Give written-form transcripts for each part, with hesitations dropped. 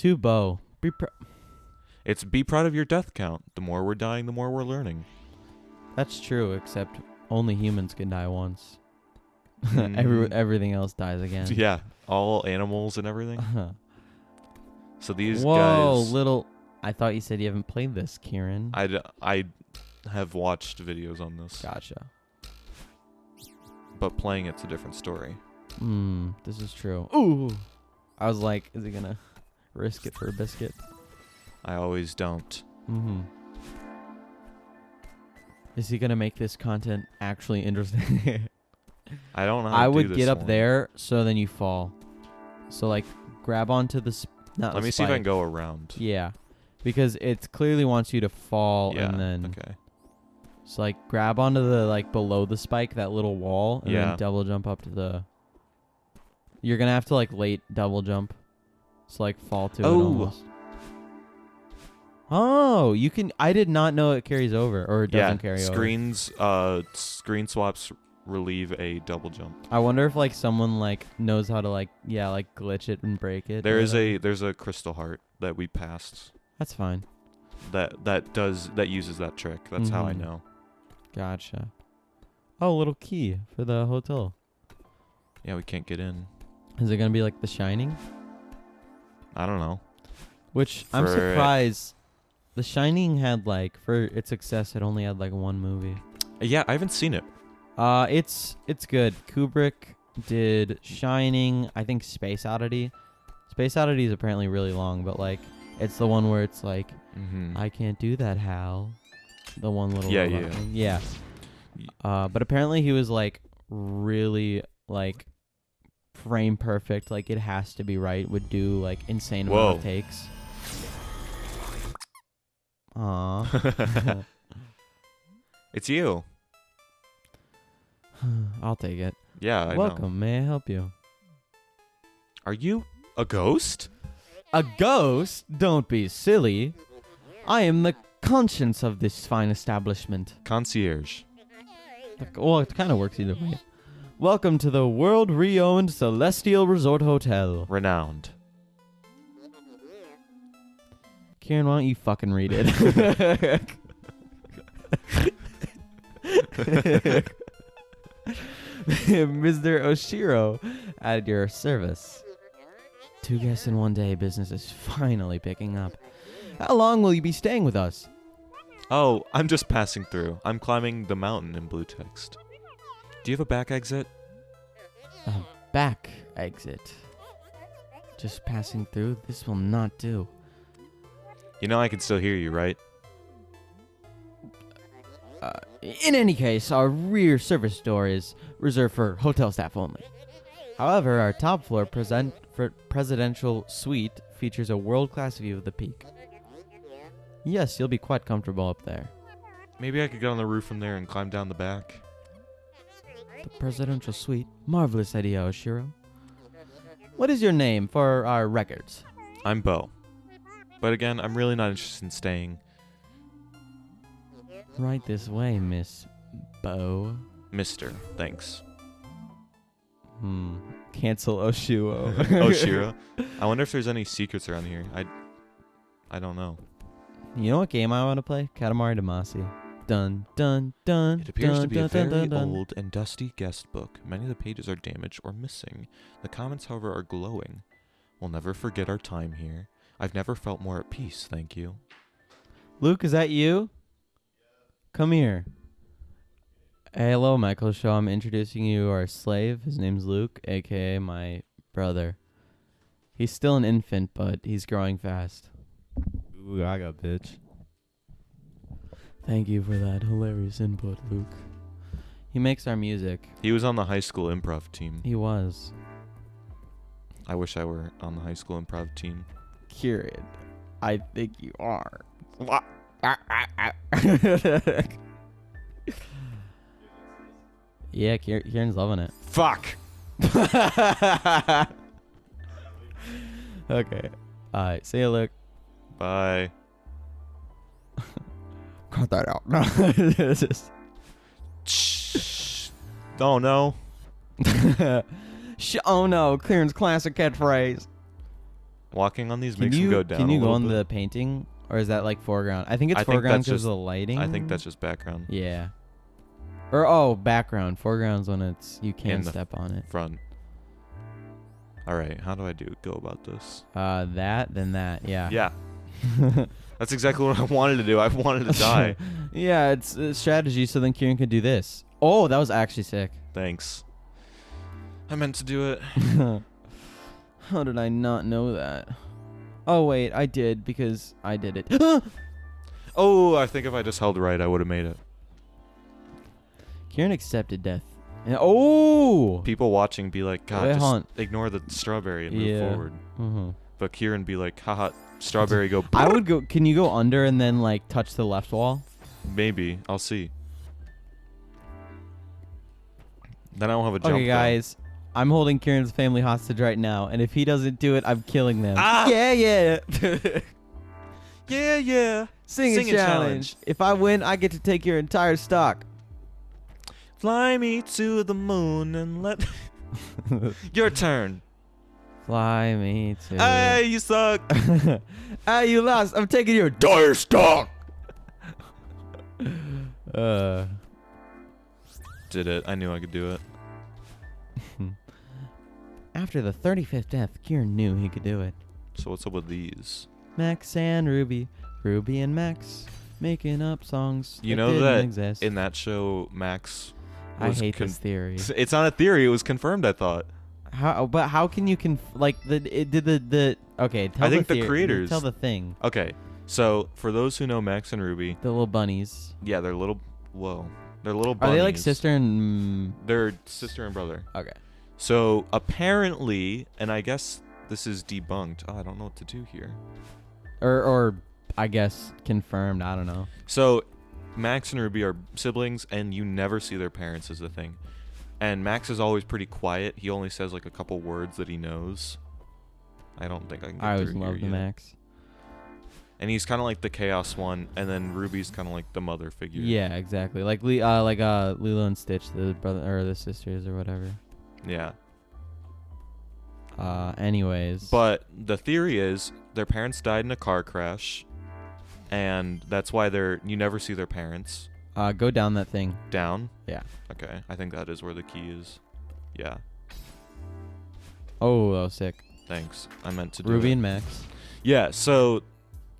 To Bo. It's be proud of your death count. The more we're dying, the more we're learning. That's true, except only humans can die once. Mm. Everything else dies again. Yeah, all animals and everything. So these Whoa, guys... little... I thought you said you haven't played this, Kieran. I have watched videos on this. Gotcha. But playing it's a different story. This is true. Ooh! I was like, is he gonna risk it for a biscuit? I always don't. Is he gonna make this content actually interesting? I don't know how to I do would this get up one. there, so then you fall. So, like, grab onto the... Let me see if I can go around. Yeah. Because it clearly wants you to fall Yeah, and then... okay. So, like, grab onto the, like, below the spike, that little wall, and Yeah. then double jump up to the... You're gonna have to, like, late double jump. So, like, fall to it almost. Oh, you can... I did not know it carries over, or it doesn't carry over. Screen swaps relieve a double jump. I wonder if, like, someone, like, knows how to, like, yeah, like, glitch it and break it. There's a crystal heart that we passed That's fine. that uses that trick. That's how I know. Gotcha. Oh, a little key for the hotel. Yeah, we can't get in. Is it gonna be like The Shining? I don't know. Which I'm surprised. The Shining had like, for its success, it only had like one movie. Yeah, I haven't seen it. It's good. Kubrick did Shining. I think Space Oddity. Space Oddity is apparently really long, but like it's the one where it's like, I can't do that, Hal. The one little robot thing. Yeah. But apparently he was like really like frame perfect. Like it has to be right. Would do like insane amount of takes. Aww. It's you. I'll take it. Yeah, I know. Welcome. May I help you? Are you a ghost? A ghost? Don't be silly. I am the conscience of this fine establishment. Concierge. Well, it kind of works either way. Welcome to the world-renowned Celestial Resort Hotel. Renowned. Kieran, why don't you fucking read it? Mr. Oshiro, at your service. 2 guests in 1 day. Business is finally picking up. How long will you be staying with us? Oh, I'm just passing through. I'm climbing the mountain in blue text. Do you have a back exit? A back exit. Just passing through? This will not do. You know I can still hear you, right? In any case, our rear service door is reserved for hotel staff only. However, our top floor presidential suite features a world-class view of the peak. Yes, you'll be quite comfortable up there. Maybe I could get on the roof from there and climb down the back. The presidential suite? Marvelous idea, Oshiro. What is your name for our records? I'm Bo. But again, I'm really not interested in staying. Right this way, Miss Bo. Mister, thanks. Cancel Oshiro. Oshiro. I wonder if there's any secrets around here. I don't know. You know what game I want to play? Katamari Damacy. Dun, dun, dun. It appears to be a dun, very dun, dun. old and dusty guest book. Many of the pages are damaged or missing. The comments, however, are glowing. We'll never forget our time here. I've never felt more at peace, thank you. Luke, is that you? Come here. Hey, hello, Michael Show. I'm introducing you our slave. His name's Luke, a.k.a. my brother. He's still an infant, but he's growing fast. Ooh, I got bitch. Thank you for that hilarious input, Luke. He makes our music. He was on the high school improv team. He was. I wish I were on the high school improv team. Kieran, I think you are. Yeah, Kieran's loving it. Fuck! Okay. Alright, see you, Luke. Bye. Cut that out. Shh. Oh no. Oh no, Kieran's classic catchphrase. Walking on these makes them go down. Can you a go on bit. the painting, or is that like foreground? I think it's I think foreground that's because just- of the lighting. I think that's just background. Yeah. Or background. Foreground's when it's you In can't the step on it. Front. All right, how do I go about this? That, then that. Yeah. Yeah. That's exactly what I wanted to do. I wanted to die. Yeah, it's a strategy, so then Kieran could do this. Oh, that was actually sick. Thanks. I meant to do it. How did I not know that? Oh, wait, I did because I did it. Oh, I think if I just held right, I would have made it. Kieran accepted death. And, oh! People watching be like, God, Wait, just hold on. ignore the strawberry and move forward. Mm-hmm. But Kieran be like, haha, strawberry go. I would go. Can you go under and then like touch the left wall? Maybe. I'll see. Then I don't have a jump. Okay, guys. I'm holding Kieran's family hostage right now, and if he doesn't do it, I'm killing them. Ah! Yeah, yeah. Yeah. Singing challenge. If I win, I get to take your entire stock. Fly me to the moon and let. Your turn. Fly me to. Hey, you suck. Hey, you lost. I'm taking your Dire stock. Did it. I knew I could do it. After the 35th death, Kieran knew he could do it. So what's up with these? Max and Ruby. Ruby and Max. Making up songs. You that know didn't that exist. in that show, Max. I was hate this theory. It's not a theory. It was confirmed. I thought. But how can you okay? Tell I think the theory. creators- Tell the thing. Okay, so for those who know Max and Ruby, The little bunnies. yeah, they're little. Whoa, they're little. Are Bunnies. they like sister and? They're sister and brother. Okay. So apparently, and I guess this is debunked. Oh, I don't know what to do here. Or I guess confirmed. I don't know. So Max and Ruby are siblings, and you never see their parents is the thing. And Max is always pretty quiet. He only says like a couple words that he knows. I don't think I can get I always through loved here the yet. Max. And he's kind of like the chaos one, and then Ruby's kind of like the mother figure. Yeah, exactly. Like Lilo and Stitch, the brother or the sisters or whatever. Yeah. Anyways. But the theory is their parents died in a car crash, and that's why you never see their parents. Go down that thing. Down? Yeah. Okay, I think that is where the key is. Yeah, Oh, that was sick. thanks. I meant to do Ruby it. and Max. Yeah, so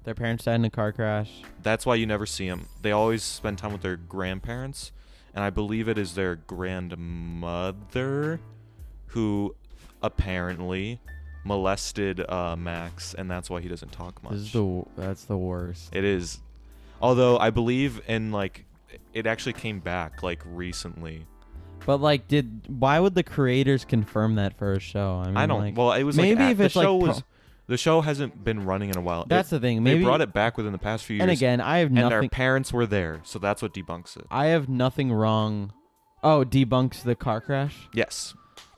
Their parents died in a car crash. that's why you never see them. They always spend time with their grandparents, and I believe it is their grandmother who apparently molested Max, and that's why he doesn't talk much. That's the worst. It is. Although I believe in it actually came back recently. But why would the creators confirm that for a show? I mean, I don't. Well, it was maybe if the it's show the show hasn't been running in a while. That's the thing. Maybe they brought it back within the past few years. And again, I have and their nothing. parents were there, so that's what debunks it. I have nothing wrong. Oh, debunks the car crash. Yes,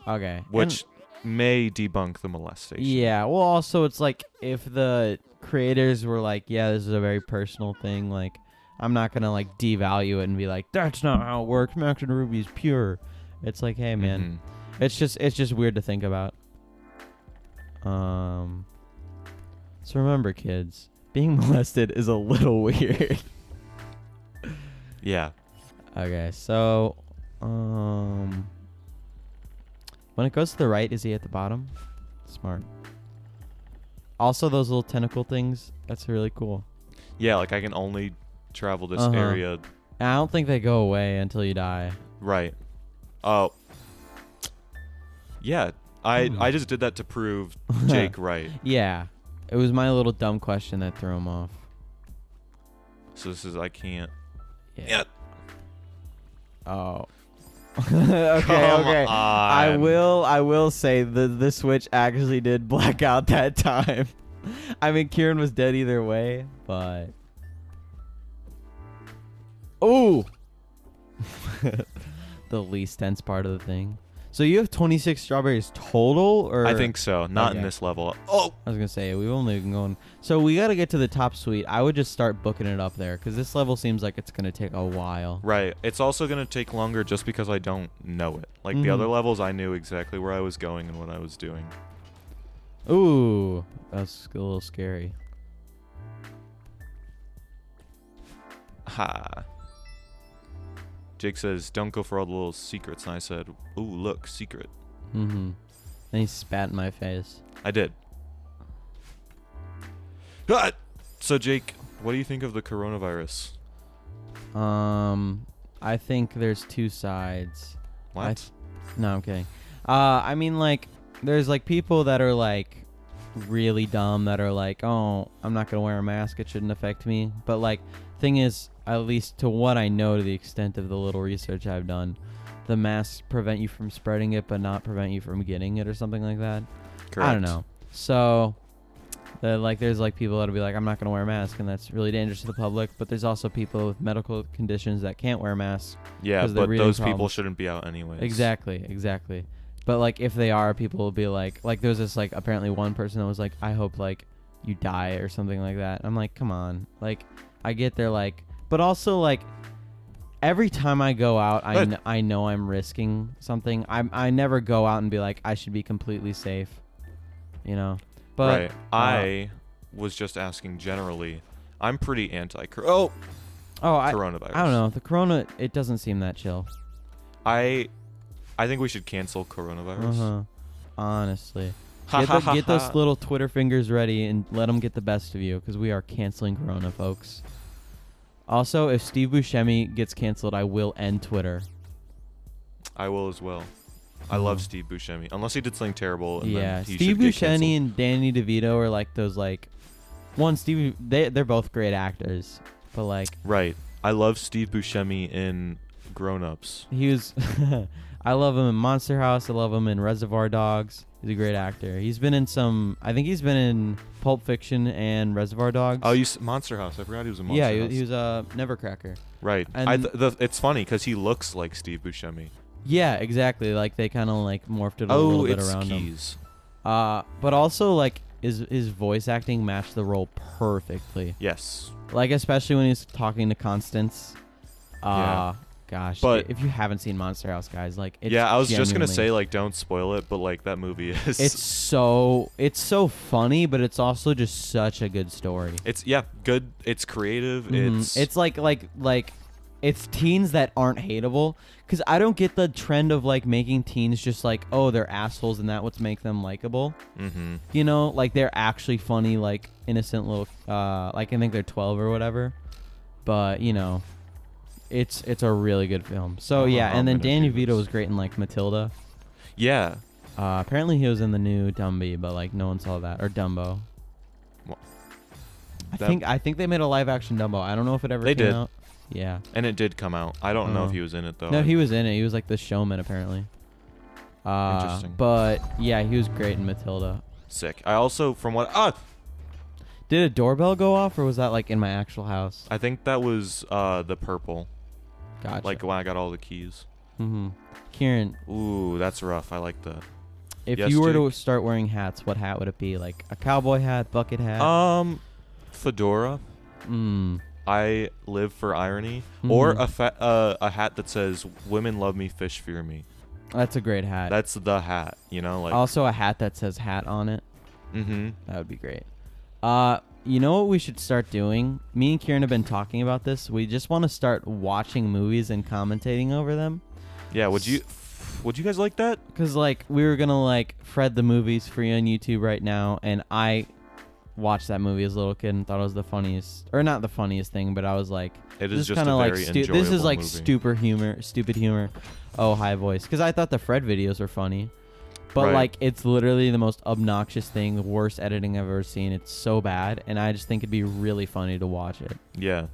Okay. which may debunk the molestation. Yeah. Well, also it's like if the creators were like, yeah, this is a very personal thing. Like, I'm not gonna devalue it and be like, that's not how it works. Max and Ruby's pure. It's like, hey, man, it's just weird to think about. So remember, kids, being molested is a little weird. Yeah. Okay, so when it goes to the right, is he at the bottom? Smart. Also, those little tentacle things, that's really cool. Yeah, I can only travel this Uh-huh. area. And I don't think they go away until you die. Right. Oh. Yeah, I just did that to prove Jake right. Yeah. It was my little dumb question that threw him off. So this is I can't. Yeah. Oh. Okay. I will say the switch actually did black out that time. I mean, Kieran was dead either way, but oh, the least tense part of the thing. So you have 26 strawberries total, or I think so. Not in Okay. this level. Oh, I was gonna say we've only been going. So we gotta get to the top suite. I would just start booking it up there because this level seems like it's gonna take a while. right. It's also gonna take longer just because I don't know it. The other levels, I knew exactly where I was going and what I was doing. Ooh, that's a little scary. Ha. Jake says, don't go for all the little secrets. And I said, ooh, look, secret. Mm-hmm. And he spat in my face. I did. Ah! So, Jake, what do you think of the coronavirus? I think there's two sides. What? No, I'm kidding. I mean, like, there's, like, people that are, like, really dumb that are like, oh, I'm not going to wear a mask. It shouldn't affect me. But, like, thing is, at least to what I know, to the extent of the little research I've done, the masks prevent you from spreading it, but not prevent you from getting it or something like that. Correct. I don't know. So, there's, like, people that'll be like, I'm not going to wear a mask, and that's really dangerous to the public. But there's also people with medical conditions that can't wear masks. Yeah, but those people shouldn't be out anyways. Exactly. But, like, if they are, people will be like, there's this, like, apparently one person that was like, I hope, like, you die or something like that. I'm like, come on. Like, I get they're like, but also, like, every time I go out, I know I'm risking something. I never go out and be like, I should be completely safe, you know? But, right. I was just asking generally. I'm pretty coronavirus. I don't know. The corona, it doesn't seem that chill. I think we should cancel coronavirus. Honestly. Get those little Twitter fingers ready and let them get the best of you, because we are canceling corona, folks. Also, if Steve Buscemi gets canceled, I will end Twitter. I will as well. I love Steve Buscemi. Unless he did something terrible. And yeah, then he Steve should get Buscemi canceled. and Danny DeVito are like those, like, they're both great actors, but, like, right. I love Steve Buscemi in Grown Ups. he was I love him in Monster House. I love him in Reservoir Dogs. He's a great actor. He's been in I think he's been in Pulp Fiction and Reservoir Dogs. Oh, Monster House. I forgot he was in Monster House. Yeah, he was a Nevercracker. Right. And it's funny because he looks like Steve Buscemi. Yeah, exactly. Like, they kind of, like, morphed it a little bit around Keys. him. But also, like, his voice acting matched the role perfectly. Yes. Like, especially when he's talking to Constance. Yeah. Gosh. But if you haven't seen Monster House, guys, like, it's I was just gonna genuinely- say, like, don't spoil it, but, like, that movie is. It's so funny, but it's also just such a good story. It's good. It's creative. Mm-hmm. It's like it's teens that aren't hateable, because I don't get the trend of, like, making teens just like, oh, they're assholes and that what's make them likable. Mm-hmm. You know, like, they're actually funny, like, innocent little like, I think they're 12 or whatever, but, you know, it's a really good film. So yeah, and then Danny DeVito was great in, like, Matilda. Yeah. Apparently he was in the new Dumby, but, like, no one saw that, or Dumbo. Well, I think they made a live action Dumbo. I don't know if it ever came out. Yeah. And it did come out. I don't know if he was in it, though. No, he was in it. He was, like, the showman, apparently. Interesting. But, yeah, he was great in Matilda. Sick. I also, from what... Did a doorbell go off, or was that, like, in my actual house? I think that was the purple. Gotcha. Like, when I got all the keys. Mm-hmm. Kieran. Ooh, that's rough. I like that. If Yes, you were Jake? to start wearing hats, what hat would it be? Like, a cowboy hat, bucket hat? Fedora. I live for irony. Mhm. Or a hat that says, women love me, fish fear me. That's a great hat. That's the hat, you know? Like. Also, a hat that says hat on it. Mm-hmm. That would be great. You know what we should start doing? Me and Kieran have been talking about this. We just want to start watching movies and commentating over them. Yeah, would you guys like that? Because, like, we were going to, like, Fred the Movies free on YouTube right now, and I watched that movie as a little kid and thought it was the funniest, or not the funniest thing, but I was like, It is this just kinda a like very enjoyable this is like movie. stupid humor. Oh, high voice. Because I thought the Fred videos were funny. But, Right. like, it's literally the most obnoxious thing, the worst editing I've ever seen. It's so bad, and I just think it'd be really funny to watch it. Yeah.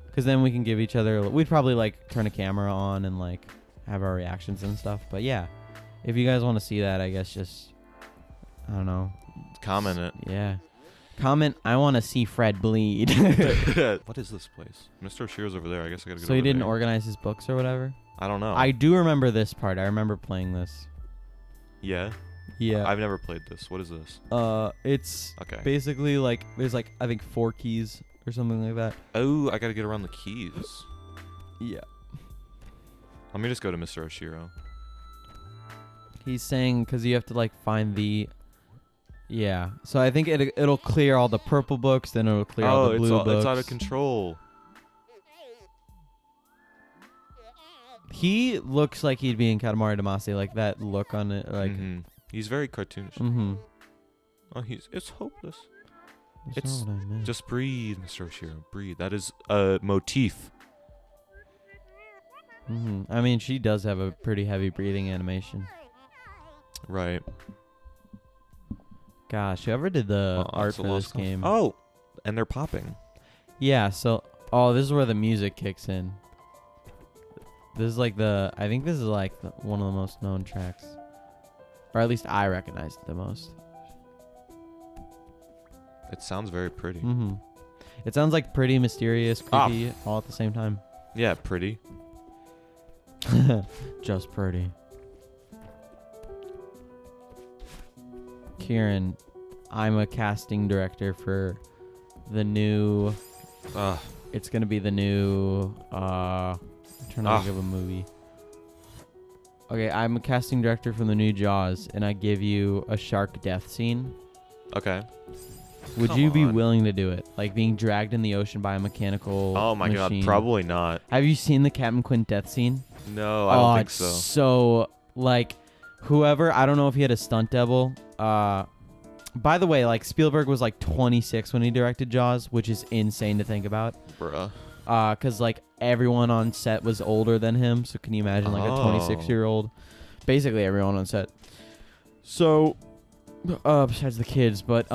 Because then we can give each other... We'd probably, like, turn a camera on and, like, have our reactions and stuff. But, yeah, if you guys want to see that, I guess just... I don't know. Comment it. Yeah. Comment, I want to see Fred bleed. What is this place? Mr. Oshiro's over there. I guess I gotta go. So he didn't there. organize his books or whatever? I don't know. I do remember this part. I remember playing this. Yeah. Yeah. I've never played this. What is this? It's Okay. basically like there's like I think 4 keys or something like that. Oh, I gotta get around the keys. Yeah. Let me just go to Mr. Oshiro. He's saying because you have to like find the Yeah. So I think it'll clear all the purple books, then it'll clear all the blue books. It's out of control. He looks like he'd be in Katamari Damacy, like that look on it, like. He's very cartoonish. Oh, it's hopeless. That's not what I meant. Just breathe, Mr. Oshiro. Breathe. That is a motif. I mean, she does have a pretty heavy breathing animation. Right. Gosh, whoever did the art for this game. Oh, and they're popping. Yeah, so this is where the music kicks in. This is like I think this is like one of the most known tracks. Or at least I recognize it the most. It sounds very pretty. It sounds like pretty, mysterious, creepy, all at the same time. Yeah, pretty. Just pretty. Kieran, I'm a casting director for the new. It's gonna be the new. I'm trying to think of a movie. Okay, I'm a casting director for the new Jaws, and I give you a shark death scene. Okay. Would you be willing to do it? Like being dragged in the ocean by a mechanical Oh my machine? god, probably not. Have you seen the Captain Quint death scene? No, I don't think so. So, like, whoever, I don't know if he had a stunt double. By the way, like, Spielberg was like 26 when he directed Jaws, which is insane to think about. Bruh. Because, like, everyone on set was older than him. So, can you imagine, like, a 26-year-old? Basically, everyone on set. So, besides the kids, but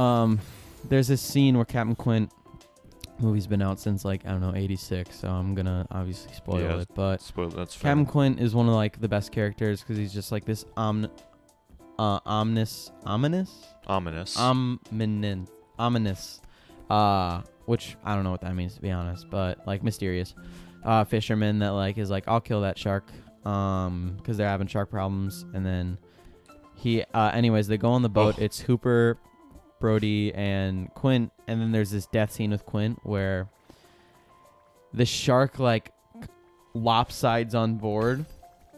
there's this scene where Captain Quint, movie's been out since, like, I don't know, 86, so I'm gonna obviously spoil it, but that's fair. Captain Quint is one of, like, the best characters because he's just like this ominous, which I don't know what that means, to be honest, but, like, mysterious fisherman that, like, is like, I'll kill that shark because they're having shark problems. And then he anyways, they go on the boat. It's Hooper, Brody, and Quint, and then there's this death scene with Quint where the shark, like, lopsides on board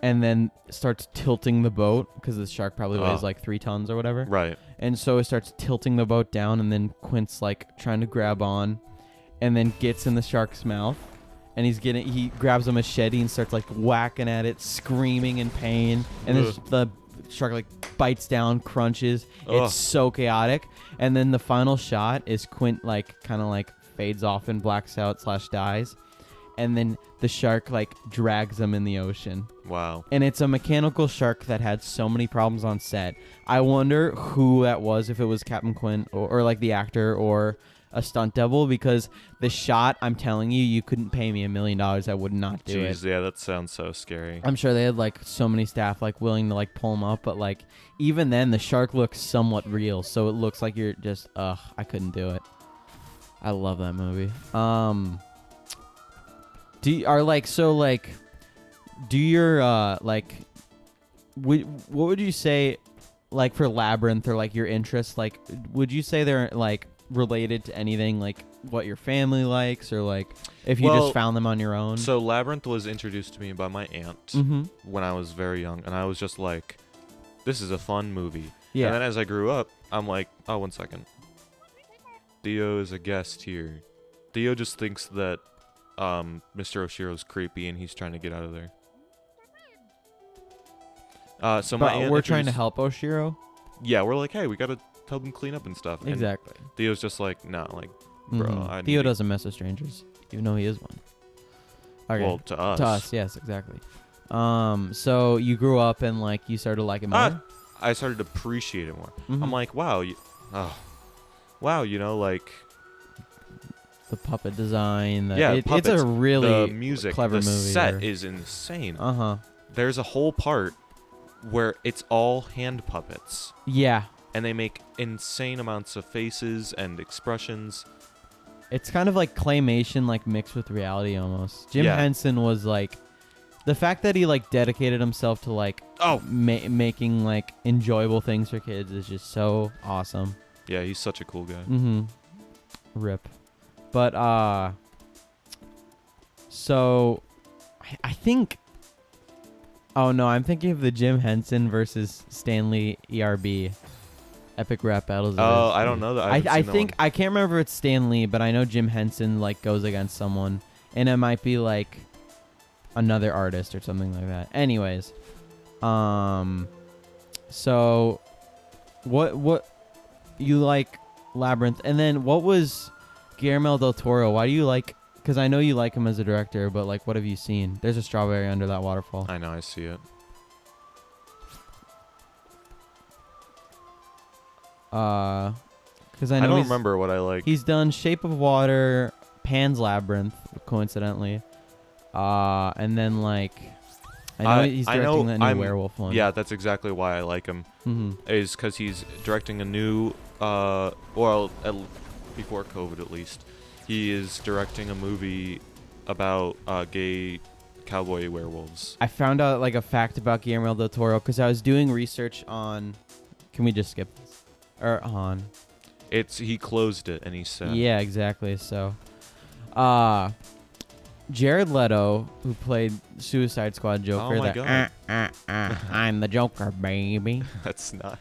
and then starts tilting the boat because the shark probably weighs like 3 tons or whatever. Right. And so it starts tilting the boat down, and then Quint's, like, trying to grab on and then gets in the shark's mouth, and he grabs a machete and starts, like, whacking at it, screaming in pain, and then the shark, like, bites down, crunches. It's so chaotic. And then the final shot is Quint, like, kind of, like, fades off and blacks out / dies, and then the shark, like, drags him in the ocean. Wow. And it's a mechanical shark that had so many problems on set. I wonder who that was, if it was Captain Quint or like the actor or a stunt double, because the shot, I'm telling you, you couldn't pay me $1 million. I would not do it. Yeah, that sounds so scary. I'm sure they had, like, so many staff, like, willing to, like, pull him up, but, like, even then the shark looks somewhat real, so it looks like you're just I couldn't do it. I love that movie. What would you say, like, for Labyrinth or, like, your interests, like, would you say they're, like, related to anything, like, what your family likes, or, like, if you just found them on your own? So Labyrinth was introduced to me by my aunt when I was very young, and I was just like, this is a fun movie. Yeah. And then as I grew up, I'm like, oh, 1 second. Theo is a guest here. Theo just thinks that Mr. Oshiro's creepy and he's trying to get out of there. So my aunt we're trying to help Oshiro? Yeah, we're like, hey, we gotta help him clean up and stuff. Exactly. And Theo's just like, nah, like, bro. Theo doesn't mess with strangers, even though he is one. Okay. Well, to us. To us, yes, exactly. So you grew up and, like, you started liking more? I started to appreciate it more. I'm like, wow, you know, like, the puppet design. Puppets, it's a really the music, clever the movie. The set is insane. There's a whole part where it's all hand puppets. Yeah. And they make insane amounts of faces and expressions. It's kind of like claymation, like, mixed with reality almost. Jim Henson was, like, the fact that he, like, dedicated himself to, like, making, like, enjoyable things for kids is just so awesome. Yeah, he's such a cool guy. Rip. But so I think, oh no, I'm thinking of the Jim Henson versus Stanley ERB. Epic Rap Battles. Oh, I don't know that. I think I can't remember if it's Stan Lee, but I know Jim Henson like goes against someone, and it might be like another artist or something like that. Anyways, so what you like Labyrinth, and then what was Guillermo del Toro? Why do you like? Because I know you like him as a director, but like, what have you seen? There's a strawberry under that waterfall. I know, I see it. Because I know I don't remember what I like. He's done Shape of Water, Pan's Labyrinth, coincidentally, and then like I know he's directing that new werewolf one. Yeah, that's exactly why I like him. Is because he's directing a new before COVID at least, he is directing a movie about gay cowboy werewolves. I found out like a fact about Guillermo del Toro because I was doing research on. Can we just skip this? Or on? He closed it and he said. Yeah, exactly. So, Jared Leto, who played Suicide Squad Joker. Oh my God. I'm the Joker, baby. That's not.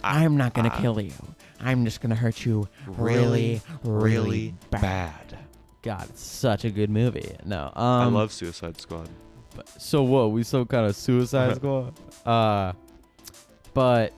I'm not gonna kill you. I'm just gonna hurt you really, really bad. God, it's such a good movie. No, I love Suicide Squad. So what? We some kind of Suicide Squad? But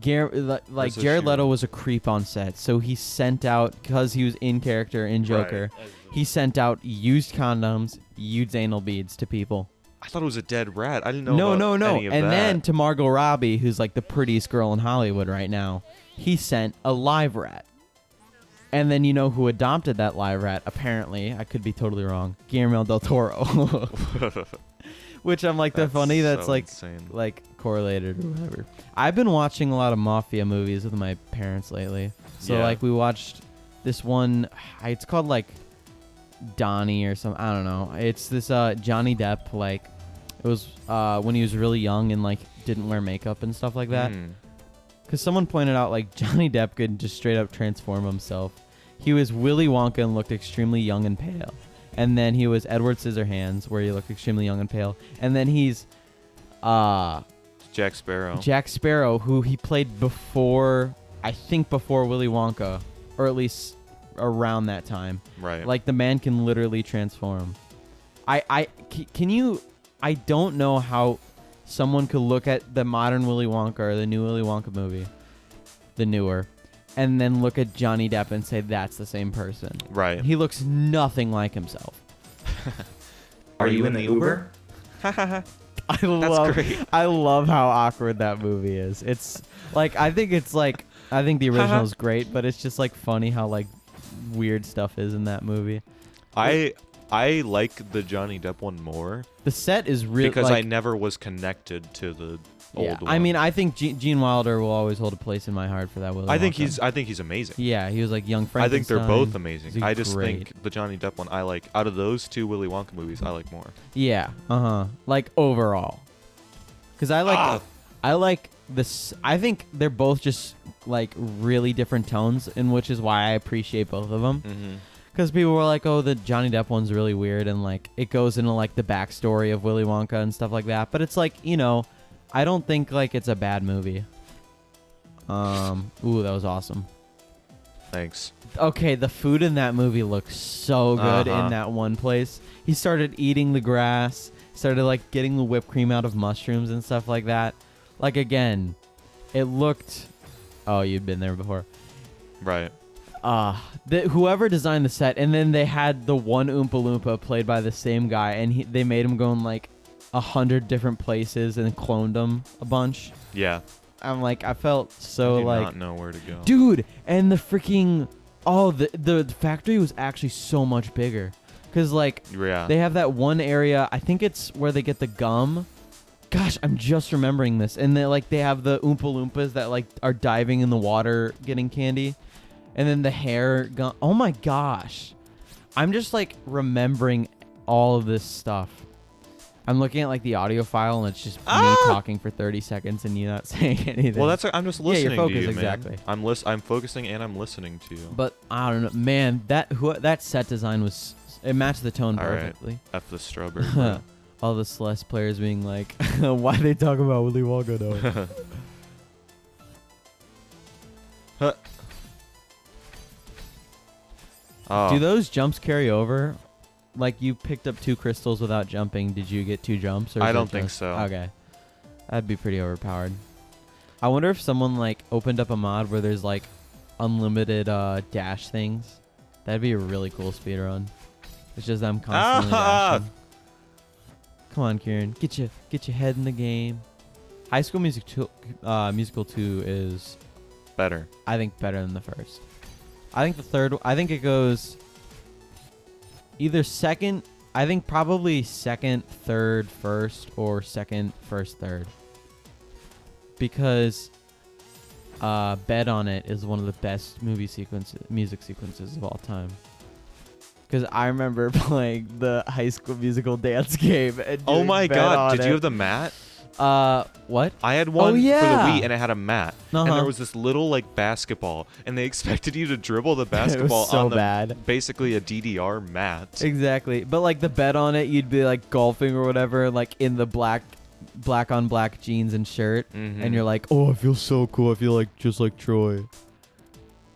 Jared Leto was a creep on set, so he sent out, because he was in character in Joker, he sent out used condoms, used anal beads to people. I thought it was a dead rat. I didn't know. No. Any of and that. Then to Margot Robbie, who's like the prettiest girl in Hollywood right now, he sent a live rat. And then you know who adopted that live rat? Apparently, I could be totally wrong. Guillermo del Toro. Which I'm like, that's funny. That's so like insane. Like correlated or whatever. I've been watching a lot of mafia movies with my parents lately. So like we watched this one. It's called like Donnie or something. I don't know. It's this Johnny Depp. Like it was when he was really young and like didn't wear makeup and stuff like that. Because someone pointed out like Johnny Depp could just straight up transform himself. He was Willy Wonka and looked extremely young and pale. And then he was Edward Scissorhands, where he looked extremely young and pale. And then he's Jack Sparrow. Jack Sparrow, who he played before, I think before Willy Wonka, or at least around that time. Right. Like the man can literally transform. Can you? I don't know how someone could look at the modern Willy Wonka or the new Willy Wonka movie, the newer, and then look at Johnny Depp and say that's the same person. Right. He looks nothing like himself. Are you in the Uber? That's great. I love how awkward that movie is. It's like I think the original is great, but it's just like funny how like weird stuff is in that movie. I like the Johnny Depp one more. The set is real because like, I never was connected to the old one. I mean, I think Gene Wilder will always hold a place in my heart for that. I think he's amazing. Yeah, he was like young Frankenstein. I think they're both amazing. I just great. think the Johnny Depp one I like. Out of those two Willy Wonka movies, I like more. Yeah. Like overall, because I like this. I think they're both just like really different tones, and which is why I appreciate both of them. Because people were like, oh, the Johnny Depp one's really weird, and like it goes into like the backstory of Willy Wonka and stuff like that. But it's like, you know, I don't think like it's a bad movie. Ooh, that was awesome. Thanks. Okay, the food in that movie looks so good in that one place. He started eating the grass, started like getting the whipped cream out of mushrooms and stuff like that. Like again, it looked. Oh, you'd been there before. Right. Whoever designed the set, and then they had the one Oompa Loompa played by the same guy, and they made him go in like 100 different places and cloned him a bunch. Yeah. I'm like, I felt so I do like, not know where to go, dude. And the freaking the factory was actually so much bigger, because like they have that one area. I think it's where they get the gum. Gosh, I'm just remembering this, and they have the Oompa Loompas that like are diving in the water getting candy. And then the hair gun. Oh my gosh. I'm just like remembering all of this stuff. I'm looking at like the audio file and it's just me talking for 30 seconds and you not saying anything. Well, I'm just listening your focus, to you, exactly. man. I'm focusing and I'm listening to you. But I don't know, man, that set design it matched the tone perfectly. Right. F the strawberry. all the Celeste players being like, why they talk about Willy Wonka though? Huh. Oh. Do those jumps carry over? Like you picked up 2 crystals without jumping. Did you get 2 jumps? Or I is don't it think just- so. Okay. That'd be pretty overpowered. I wonder if someone like opened up a mod where there's like unlimited dash things. That'd be a really cool speedrun. It's just them constantly dashing. Come on, Kieran. Get your head in the game. High School Musical 2 is, Better. I think, better than the first. I think the third, I think it goes either second, I think probably second, third, first, or second, first, third. Because Bet on It is one of the best music sequences of all time. Because I remember playing the High School Musical dance game. And Oh doing my Bet god, on did It. you have the mat? What? I had one for the yeah. Wii, and it had a mat. And Uh-huh. there was this little like basketball, and they expected you to dribble the It basketball was so on the bad. basically a DDR mat. Exactly. But like the Bet on It, you'd be like golfing or whatever, like in the black on black jeans and shirt. Mhm. And you're like, oh, I feel so cool. I feel like just like Troy.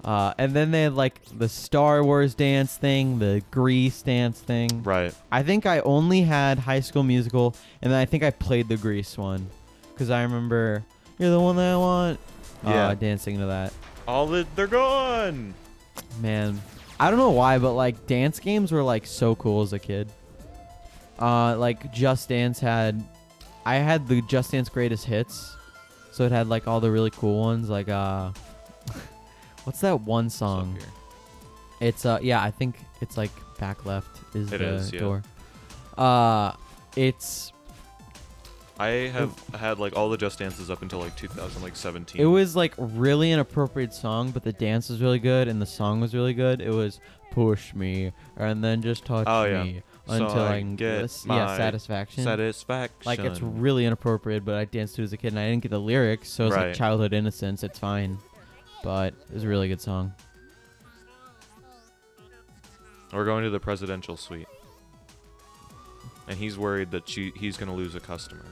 And then they had like the Star Wars dance thing, the Grease dance thing. Right. I think I only had High School Musical, and then I think I played the Grease one, because I remember you're the one that I want. Yeah. Dancing to that. They're gone. Man, I don't know why, but like dance games were like so cool as a kid. Like Just Dance I had the Just Dance Greatest Hits, so it had like all the really cool ones, like what's that one song? It's yeah, I think it's like back left is It the is, yeah. door. It's I have had like all the Just Dances up until like 2017. it was like really inappropriate song, but the dance was really good and the song was really good. It was push me and then just touch Oh, yeah. me So until I I can get this my satisfaction. Satisfaction. Like it's really inappropriate, but I danced to it as a kid and I didn't get the lyrics, so it's Right. like childhood innocence. It's fine, but it was a really good song. We're going to the presidential suite, and he's worried that he's gonna lose a customer.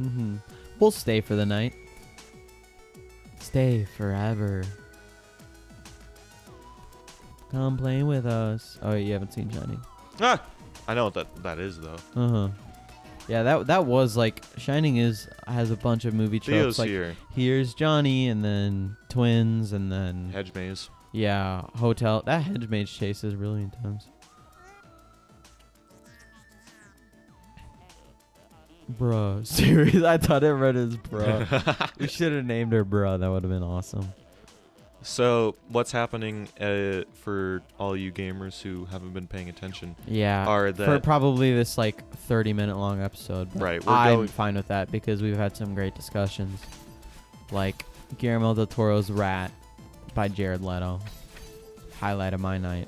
Mm-hmm. We'll stay for the night. Stay forever. Come play with us. Oh, you haven't seen Shining. Ah, I know what that is though. Uh huh. Yeah, that was like Shining has a bunch of movie tropes. Theo's Like here. here's Johnny, and then twins, and then Hedge maze. yeah, hotel. That hedge maze chase is really intense. Bruh, serious? I thought it read as bruh. We should have named her bruh. That would have been awesome. So what's happening for all you gamers who haven't been paying attention? Yeah, Are for that probably this like 30-minute long episode. But Right, we're I'm going- fine with that because we've had some great discussions, like Guillermo del Toro's Rat by Jared Leto, highlight of my night.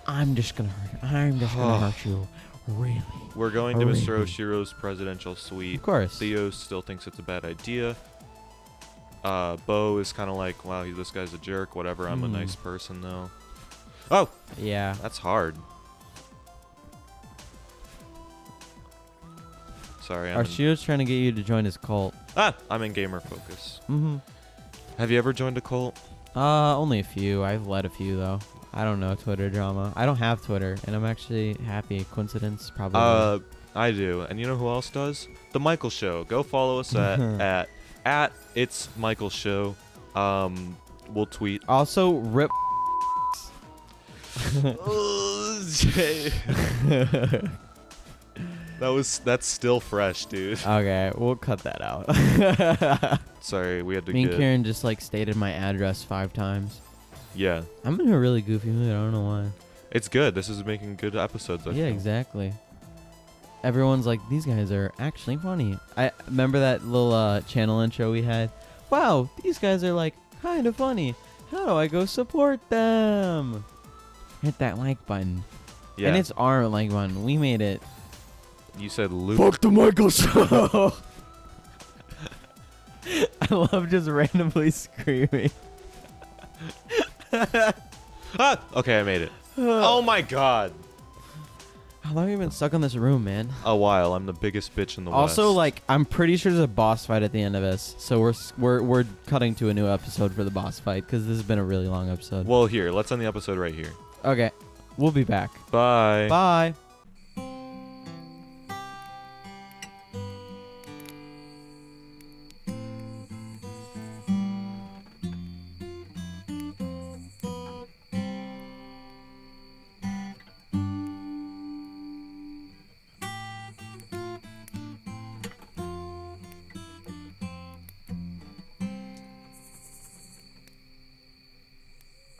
I'm just gonna hurt you, really. we're going to Really? Mr. Oshiro's presidential suite. Of course. Theo still thinks it's a bad idea. Bo is kind of like, wow, this guy's a jerk. Whatever. I'm a Hmm. nice person though. Oh, Yeah. that's hard. Sorry, Oshiro's trying to get you to join his cult. I'm in gamer focus. Mm-hmm. Have you ever joined a cult? Only a few. I've led a few though. I don't know Twitter drama. I don't have Twitter, and I'm actually happy. Coincidence? Probably. I do. And you know who else does? The Michael Show. Go follow us at It's Michael Show. We'll tweet. Also, rip. That's still fresh, dude. Okay, we'll cut that out. Sorry, we had to Me and get. Kieran just like stated my address 5 times. Yeah, I'm in a really goofy mood. I don't know why. it's good. This is making good episodes. I Yeah, feel. exactly. Everyone's like, these guys are actually funny. I remember that little channel intro we had. Wow, these guys are like kind of funny. How do I go support them? Hit that like button. Yeah. And it's our like button. We made it. You said Luke. Fuck the Michael Show. I love just randomly screaming. Okay, I made it. Oh my god. How long have you been stuck in this room, man? A while. I'm the biggest bitch in the Also, West. like, I'm pretty sure there's a boss fight at the end of this, so we're cutting to a new episode for the boss fight because this has been a really long episode. Well, here. Let's end the episode right here. Okay, we'll be back. Bye. Bye.